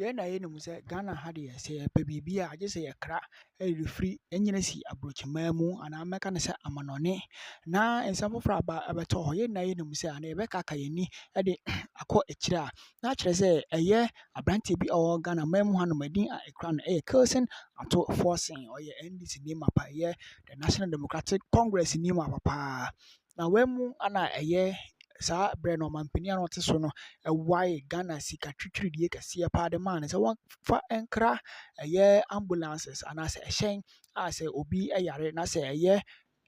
ye na ye no say Ghana had ye say pe bibia agye say ye kra e refri enyina si abrochima mu ana meka ne say amanone na ensafofra aba abeto ho ye na ye no say ana ye beka ka ye ni e de akọ ekira na kire say eye abrante bi o Ghana mamu hanom adin a ekra no Cõurt Ato Forson or ye NDC ni mapa ye the National Democratic Congress ni mapa na wemu ana eye sa bre no mampani ano te so no why Ghana sika twitwiridie kase pa de man say won fa enkra ambulances ana say ehyen a say obi yare na say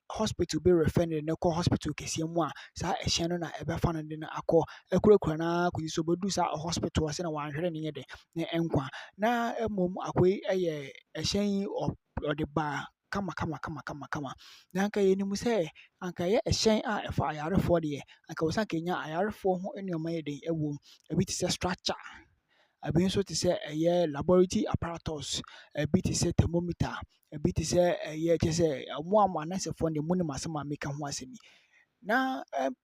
hospital be referred na ko hospital kese mu a sa ehyen no na ebe fa no de na akọ akurakura na kudi so bedu sa hospital ase na wanhwere ne yede na enkwa na emom akoi ehyen o de ba kama na anka ye nimu say anka ye ehyen a efa ayarefo de anka wosan kenya ayarefo ho enuoma yeden ewo ebi ti say structure abi nso ti say laboratory apparatus ebi ti say thermometer ebi ti say ti say mo amanasefo ne mu ne masema meka ho asemi na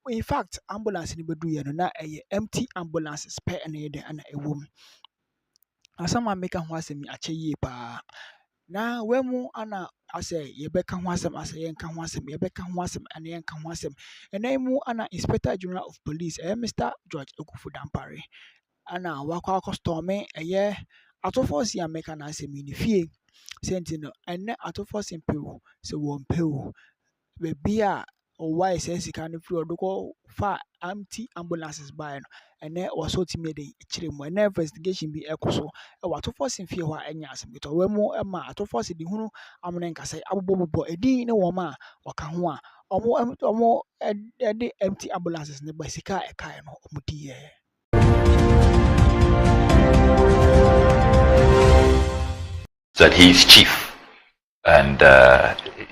in fact ambulance ni bedu ye no na empty ambulances pe na yeden ana ewo asama meka ho asemi ache yie pa na wemu ana ase yebeka ho asem ase yenka ho asem yebeka ho asem ana yenka ho asem enaimu ana Inspector General of Police Mr. George Ekufu Dampare ana wakwa custom Ato Forson America na asem ni fie sentino enne Ato Forson pewo se won pewo be bia o why sense kan free odoko fa empty ambulances by no ene waso timi de kire mu ene investigation bi ekoso e Ato Forson fie ho anya asem to we mu ma Ato Forson di hunu amne nkasa abobobo edi ne wo ma waka ho a omo de empty ambulances ne basika e kai no omo di ye that he is chief and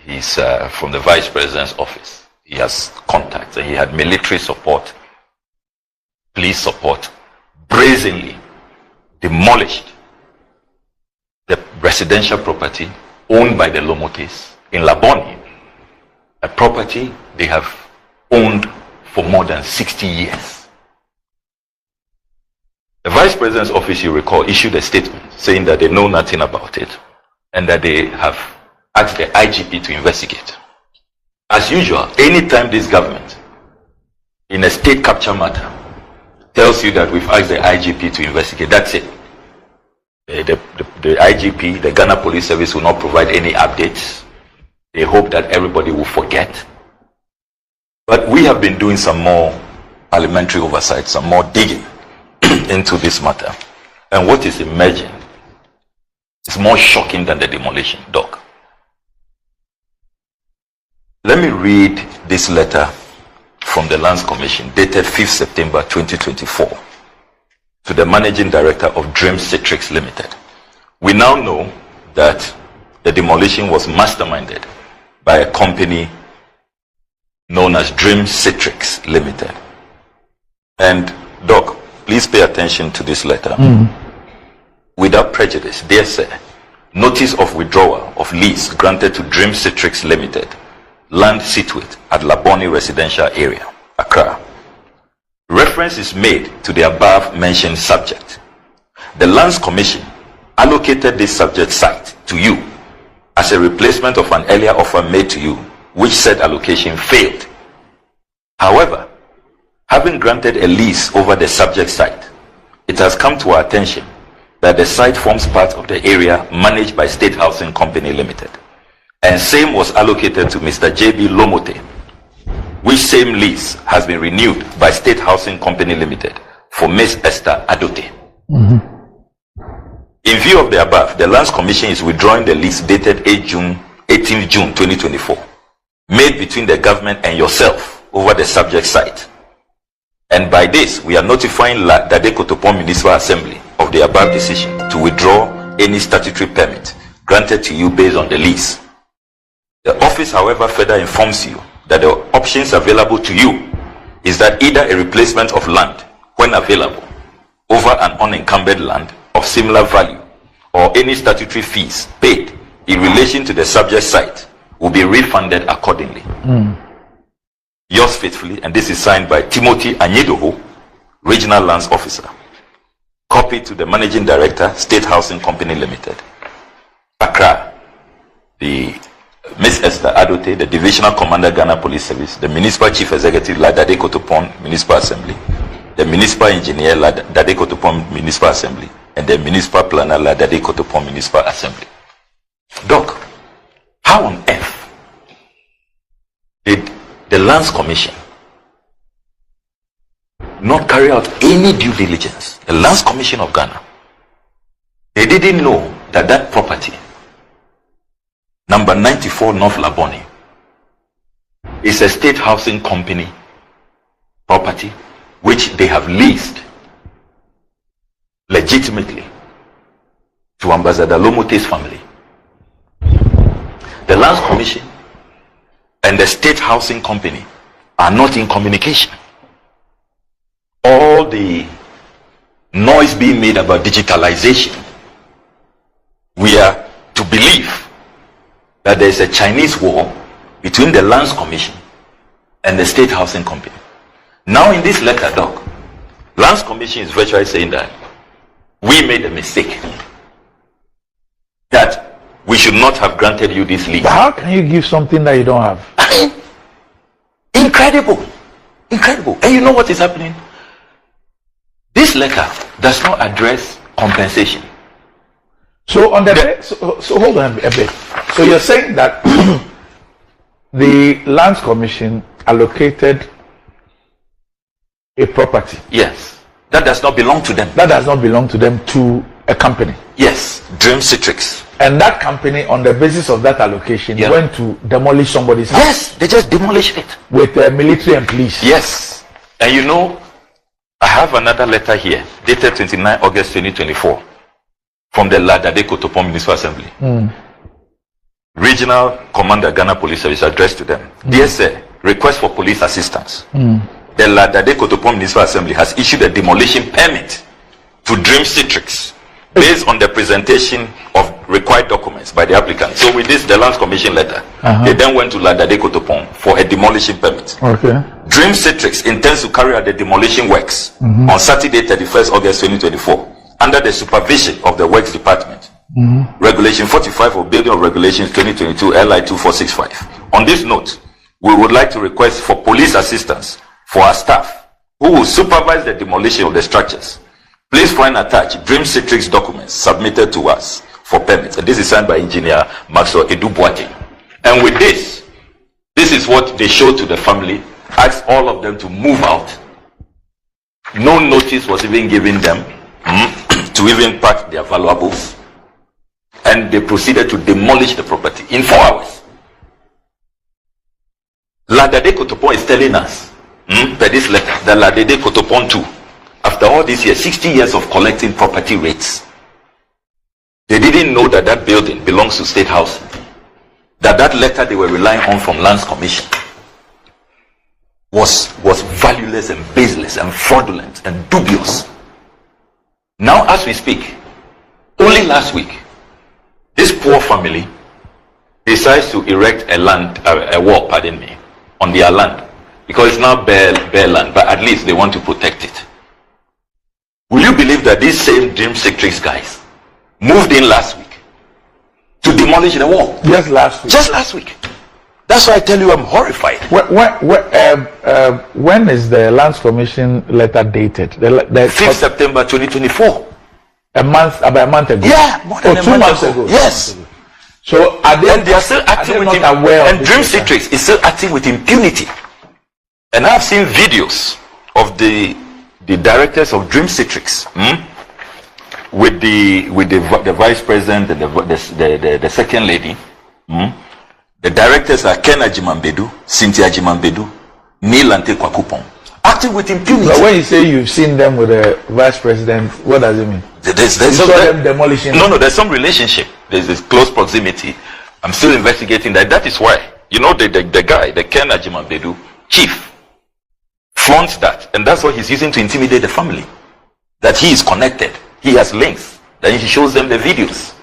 he's from the vice president's office. He has contacts and he had military support, police support, brazenly demolished the residential property owned by the Lomotes in Laboni, a property they have owned for more than 60 years. The vice president's office, you recall, issued a statement saying that they know nothing about it and that they have asked the IGP to investigate. As usual, anytime this government, in a state capture matter, tells you that we've asked the IGP to investigate, that's it. The IGP, the Ghana Police Service, will not provide any updates. They hope that everybody will forget. But we have been doing some more parliamentary oversight, some more digging into this matter. And what is emerging is more shocking than the demolition, Doc. Let me read this letter from the Lands Commission dated 5th September 2024 to the Managing Director of Dream Citrix Limited. We now know that the demolition was masterminded by a company known as Dream Citrix Limited. And Doc, please pay attention to this letter. Without prejudice, dear sir, notice of withdrawal of lease granted to Dream Citrix Limited, land situate at Laboni Residential Area, Accra. Reference is made to the above mentioned subject. The Lands Commission allocated this subject site to you as a replacement of an earlier offer made to you, which said allocation failed. However, having granted a lease over the subject site, it has come to our attention that the site forms part of the area managed by State Housing Company Limited, and same was allocated to Mr. J.B. Lomote, which same lease has been renewed by State Housing Company Limited for Ms. Esther Adote. In view of the above, the Lands Commission is withdrawing the lease dated 18th June 2024, made between the government and yourself over the subject site. And by this, we are notifying Dade Kotopon Municipal Assembly of the above decision to withdraw any statutory permit granted to you based on the lease. The office, however, further informs you that the options available to you is that either a replacement of land, when available, over an unencumbered land of similar value, or any statutory fees paid in relation to the subject site will be refunded accordingly. Yours faithfully, and this is signed by Timothy Anyedoho, Regional Lands Officer. Copy to the Managing Director, State Housing Company Limited, Accra, the Miss Esther Adote, the Divisional Commander, Ghana Police Service, the Municipal Chief Executive, Ladade Kotopon Municipal Assembly, the Municipal Engineer, Ladade Kotopon Municipal Assembly, and the Municipal Planner, Ladade Kotopon Municipal Assembly. Doc, how on earth did the Lands Commission not carry out any due diligence? The Lands Commission of Ghana, they didn't know that that property, number 94 North Labone, is a state housing company property which they have leased legitimately to Ambassador Lomote's family. The Lands Commission and the state housing company are not in communication. All the noise being made about digitalization, we are to believe that there is a Chinese war between the Lands Commission and the state housing company. Now in this letter, Doc, Lands Commission is virtually saying that we made a mistake, that we should not have granted you this lease. But how can you give something that you don't have? Incredible. Incredible. And you know what is happening? This letter does not address compensation. So on so hold on a bit. So you're saying that the Lands Commission allocated a property. Yes. That does not belong to them. That does not belong to them, to a company. Yes. Dream Citrix. And that company, on the basis of that allocation, went to demolish somebody's house. Yes, they just demolished it. With military and police. Yes. And you know, I have another letter here, dated 29 August 2024, from the Ladade Kotopon Municipal Assembly. Regional Commander, Ghana Police Service, addressed to them. Dear sir, request for police assistance. The Ladade Kotopon Municipal Assembly has issued a demolition permit to Dream Citrix based on the presentation of required documents by the applicant. So with this, the Lands Commission letter, they then went to Ladade Kotopon for a demolition permit. Okay. Dream Citrix intends to carry out the demolition works on Saturday, 31st August 2024, under the supervision of the Works Department. Regulation 45 of Building of Regulations 2022 LI 2465. On this note, we would like to request for police assistance for our staff who will supervise the demolition of the structures. Please find attached Dream Citrix documents submitted to us for permits. And this is signed by Engineer Maxwell Edubuati. And with this, this is what they showed to the family, asked all of them to move out. No notice was even given them to even pack their valuables. And they proceeded to demolish the property in 4 hours. Ladade Kotopon is telling us, by this letter, that Ladade Kotopon 2, after all these years, 60 years of collecting property rates, they didn't know that that building belongs to State Housing. That letter they were relying on from Lands Commission was valueless and baseless and fraudulent and dubious. Now as we speak, only last week, this poor family decides to erect a wall, pardon me, on their land, because it's now bare land, but at least they want to protect it. Will you believe that these same Dream Citrix guys moved in last week to demolish the wall? Just last week. Just last week. That's why I tell you I'm horrified. When is the Lands Commission letter dated? The 5th September 2024. About a month ago. Yeah, more than 2 months ago. Yes. So they are still acting with and Dream Citrix is still acting with impunity. And I've seen videos of the directors of Dream Citrix with the vice president and the second lady. The directors are Ken Ajimambedu, Cynthia Ajimambedu, Neil Ante Kwakupon, acting with impunity. But when you say you've seen them with the vice president, what does it mean? There's them demolishing. No, there's some relationship. There's this close proximity. I'm still investigating that. That is why, you know, the guy, the Ken Ajimambedu chief, flaunts that, and that's what he's using to intimidate the family. That he is connected, he has links, then he shows them the videos.